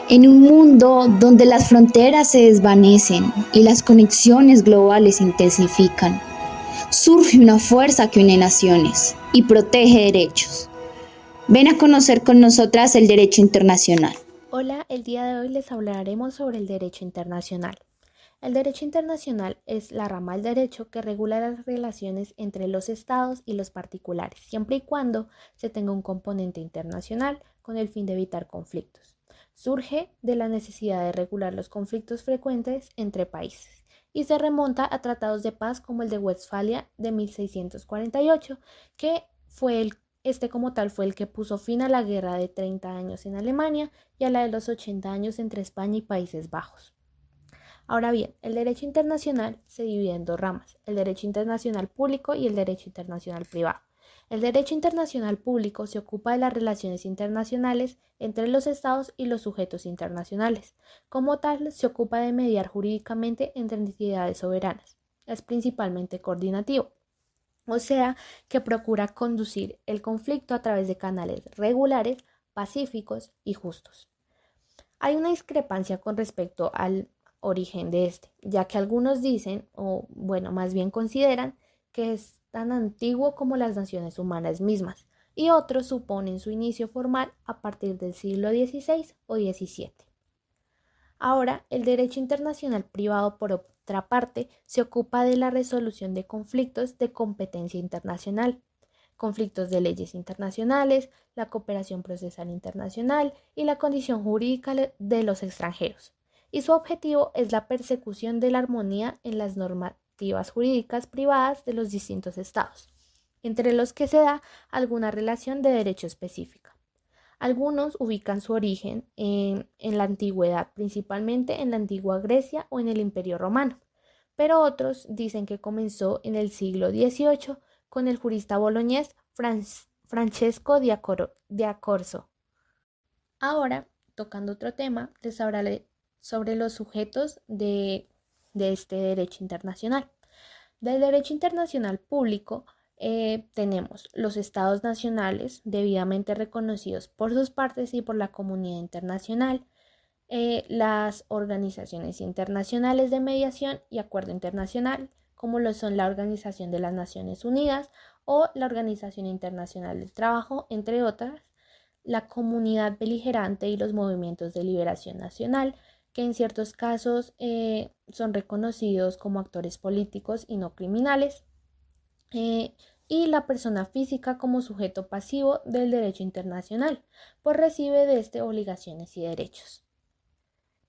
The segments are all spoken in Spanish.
En un mundo donde las fronteras se desvanecen y las conexiones globales se intensifican, surge una fuerza que une naciones y protege derechos. Ven a conocer con nosotras el derecho internacional. Hola, el día de hoy les hablaremos sobre el derecho internacional. El derecho internacional es la rama del derecho que regula las relaciones entre los estados y los particulares, siempre y cuando se tenga un componente internacional con el fin de evitar conflictos. Surge de la necesidad de regular los conflictos frecuentes entre países y se remonta a tratados de paz como el de Westfalia de 1648, que como tal fue el que puso fin a la guerra de 30 años en Alemania y a la de los 80 años entre España y Países Bajos. Ahora bien, el derecho internacional se divide en dos ramas, el derecho internacional público y el derecho internacional privado. El derecho internacional público se ocupa de las relaciones internacionales entre los estados y los sujetos internacionales. Como tal, se ocupa de mediar jurídicamente entre entidades soberanas. Es principalmente coordinativo, o sea, que procura conducir el conflicto a través de canales regulares, pacíficos y justos. Hay una discrepancia con respecto al origen de este, ya que algunos dicen, o bueno, más bien consideran, que es tan antiguo como las naciones humanas mismas, y otros suponen su inicio formal a partir del siglo XVI o XVII. Ahora, el derecho internacional privado, por otra parte, se ocupa de la resolución de conflictos de competencia internacional, conflictos de leyes internacionales, la cooperación procesal internacional y la condición jurídica de los extranjeros. Y su objetivo es la persecución de la armonía en las normativas jurídicas privadas de los distintos estados, entre los que se da alguna relación de derecho específica. Algunos ubican su origen en la antigüedad, principalmente en la antigua Grecia o en el Imperio Romano, pero otros dicen que comenzó en el siglo XVIII con el jurista boloñés Francesco de Accorso. Ahora, tocando otro tema, les hablaré sobre los sujetos de este derecho internacional. Del derecho internacional público tenemos los estados nacionales debidamente reconocidos por sus partes y por la comunidad internacional, las organizaciones internacionales de mediación y acuerdo internacional, como lo son la Organización de las Naciones Unidas o la Organización Internacional del Trabajo, entre otras, la comunidad beligerante y los movimientos de liberación nacional, que en ciertos casos son reconocidos como actores políticos y no criminales, y la persona física como sujeto pasivo del derecho internacional, pues recibe de este obligaciones y derechos.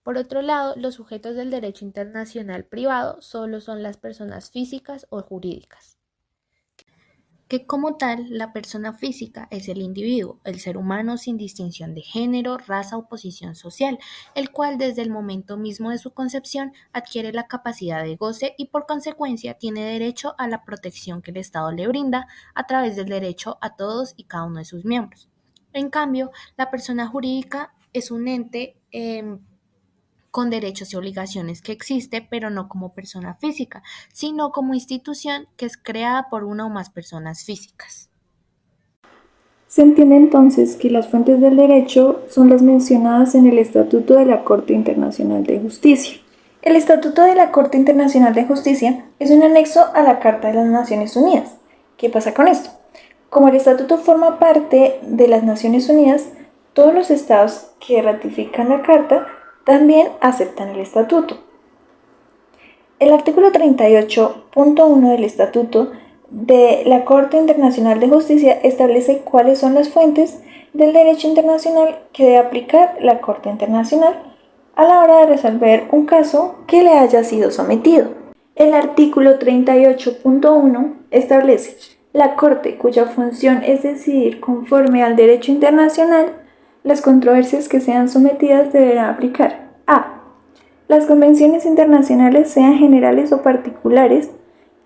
Por otro lado, los sujetos del derecho internacional privado solo son las personas físicas o jurídicas, que como tal, la persona física es el individuo, el ser humano sin distinción de género, raza o posición social, el cual desde el momento mismo de su concepción adquiere la capacidad de goce y por consecuencia tiene derecho a la protección que el Estado le brinda a través del derecho a todos y cada uno de sus miembros. En cambio, la persona jurídica es un ente con derechos y obligaciones que existe, pero no como persona física, sino como institución que es creada por una o más personas físicas. Se entiende entonces que las fuentes del derecho son las mencionadas en el Estatuto de la Corte Internacional de Justicia. El Estatuto de la Corte Internacional de Justicia es un anexo a la Carta de las Naciones Unidas. ¿Qué pasa con esto? Como el Estatuto forma parte de las Naciones Unidas, todos los estados que ratifican la Carta también aceptan el Estatuto. El artículo 38.1 del Estatuto de la Corte Internacional de Justicia establece cuáles son las fuentes del derecho internacional que debe aplicar la Corte Internacional a la hora de resolver un caso que le haya sido sometido. El artículo 38.1 establece: la Corte, cuya función es decidir conforme al derecho internacional, las controversias que sean sometidas deberán aplicar a. Las convenciones internacionales, sean generales o particulares,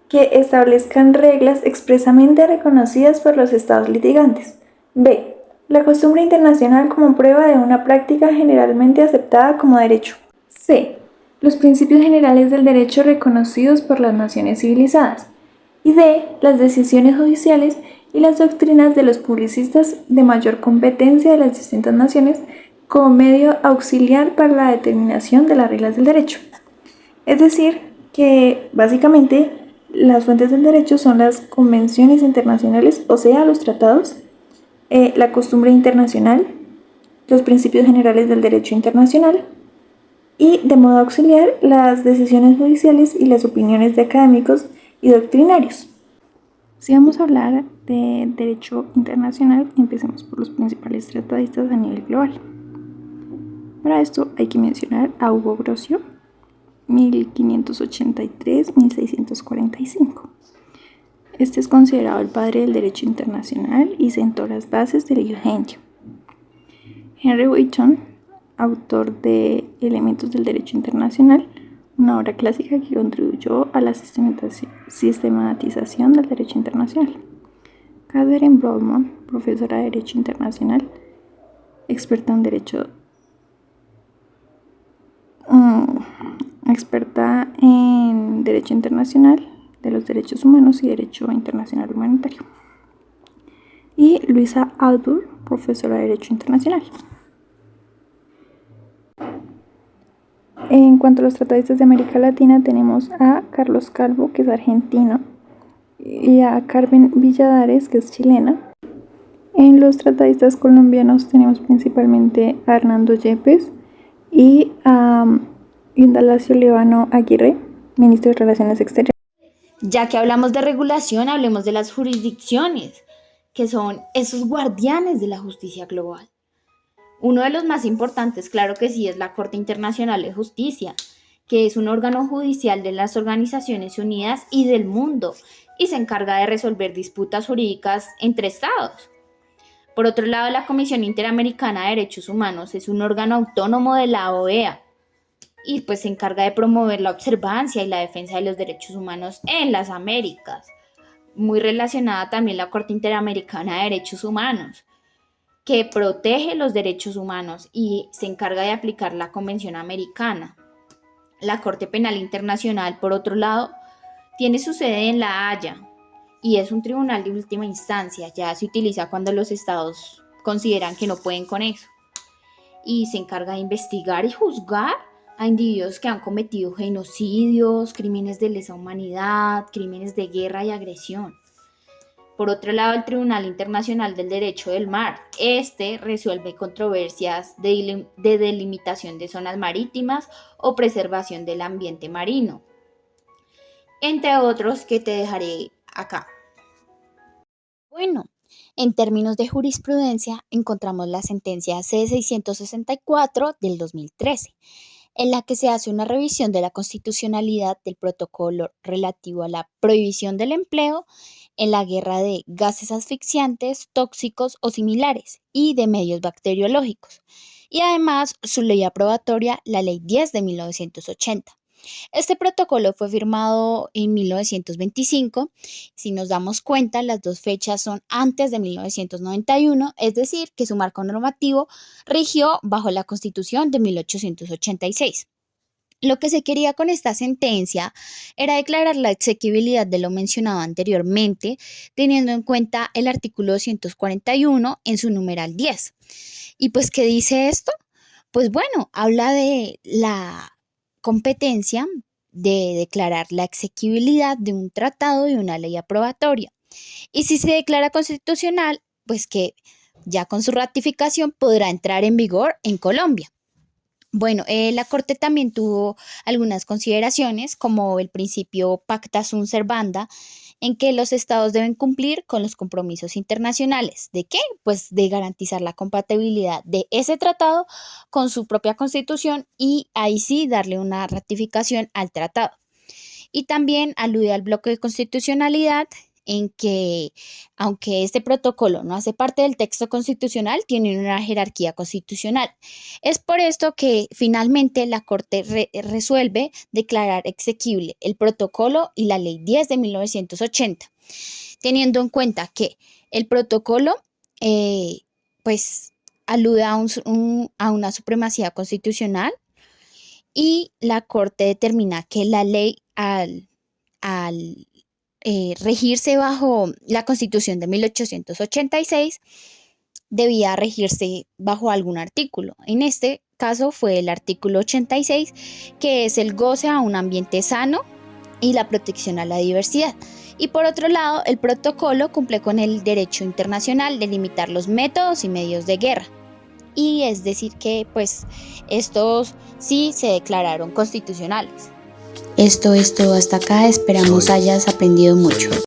que establezcan reglas expresamente reconocidas por los estados litigantes. B. La costumbre internacional como prueba de una práctica generalmente aceptada como derecho. C. Los principios generales del derecho reconocidos por las naciones civilizadas. Y D. Las decisiones judiciales y las doctrinas de los publicistas de mayor competencia de las distintas naciones como medio auxiliar para la determinación de las reglas del derecho. Es decir, que básicamente las fuentes del derecho son las convenciones internacionales, o sea, los tratados, la costumbre internacional, los principios generales del derecho internacional y, de modo auxiliar, las decisiones judiciales y las opiniones de académicos y doctrinarios. Si vamos a hablar de derecho internacional, empecemos por los principales tratadistas a nivel global. Para esto hay que mencionar a Hugo Grocio, 1583-1645. Este es considerado el padre del derecho internacional y sentó las bases del Eugenio. Henry Wheaton, autor de Elementos del Derecho Internacional, una obra clásica que contribuyó a la sistematización del derecho internacional. Catherine Broadmoor, profesora de Derecho Internacional, experta en Derecho Internacional de los Derechos Humanos y Derecho Internacional Humanitario. Y Luisa Albur, profesora de Derecho Internacional. En cuanto a los tratadistas de América Latina, tenemos a Carlos Calvo, que es argentino, y a Carmen Villadares, que es chilena. En los tratadistas colombianos tenemos principalmente a Hernando Yepes y a Indalacio Líbano Aguirre, ministro de Relaciones Exteriores. Ya que hablamos de regulación, hablemos de las jurisdicciones, que son esos guardianes de la justicia global. Uno de los más importantes, claro que sí, es la Corte Internacional de Justicia, que es un órgano judicial de las Organizaciones Unidas y del mundo, y se encarga de resolver disputas jurídicas entre estados. Por otro lado, la Comisión Interamericana de Derechos Humanos es un órgano autónomo de la OEA, y pues se encarga de promover la observancia y la defensa de los derechos humanos en las Américas. Muy relacionada también la Corte Interamericana de Derechos Humanos, que protege los derechos humanos y se encarga de aplicar la Convención Americana. La Corte Penal Internacional, por otro lado, tiene su sede en La Haya y es un tribunal de última instancia. Ya se utiliza cuando los estados consideran que no pueden con eso. Y se encarga de investigar y juzgar a individuos que han cometido genocidios, crímenes de lesa humanidad, crímenes de guerra y agresión. Por otro lado, el Tribunal Internacional del Derecho del Mar. Este resuelve controversias de delimitación de zonas marítimas o preservación del ambiente marino, entre otros que te dejaré acá. Bueno, en términos de jurisprudencia, encontramos la sentencia C-664 del 2013, en la que se hace una revisión de la constitucionalidad del protocolo relativo a la prohibición del empleo en la guerra de gases asfixiantes, tóxicos o similares y de medios bacteriológicos, y además su ley aprobatoria, la Ley 10 de 1980. Este protocolo fue firmado en 1925. Si nos damos cuenta, las dos fechas son antes de 1991, es decir, que su marco normativo rigió bajo la Constitución de 1886. Lo que se quería con esta sentencia era declarar la exequibilidad de lo mencionado anteriormente, teniendo en cuenta el artículo 241 en su numeral 10. ¿Y pues qué dice esto? Pues bueno, habla de la competencia de declarar la exequibilidad de un tratado y una ley aprobatoria. Y si se declara constitucional, pues que ya con su ratificación podrá entrar en vigor en Colombia. Bueno, la Corte también tuvo algunas consideraciones, como el principio pacta sunt servanda, en que los estados deben cumplir con los compromisos internacionales. ¿De qué? Pues de garantizar la compatibilidad de ese tratado con su propia constitución y ahí sí darle una ratificación al tratado. Y también alude al bloque de constitucionalidad, en que, aunque este protocolo no hace parte del texto constitucional, tiene una jerarquía constitucional. Es por esto que finalmente la Corte resuelve declarar exequible el protocolo y la Ley 10 de 1980, teniendo en cuenta que el protocolo pues alude a una supremacía constitucional y la Corte determina que la ley al regirse bajo la Constitución de 1886, debía regirse bajo algún artículo. En este caso fue el artículo 86, que es el goce a un ambiente sano y la protección a la diversidad. Y por otro lado, el protocolo cumple con el derecho internacional de limitar los métodos y medios de guerra. Y es decir que pues estos sí se declararon constitucionales. Esto es todo hasta acá, esperamos hayas aprendido mucho.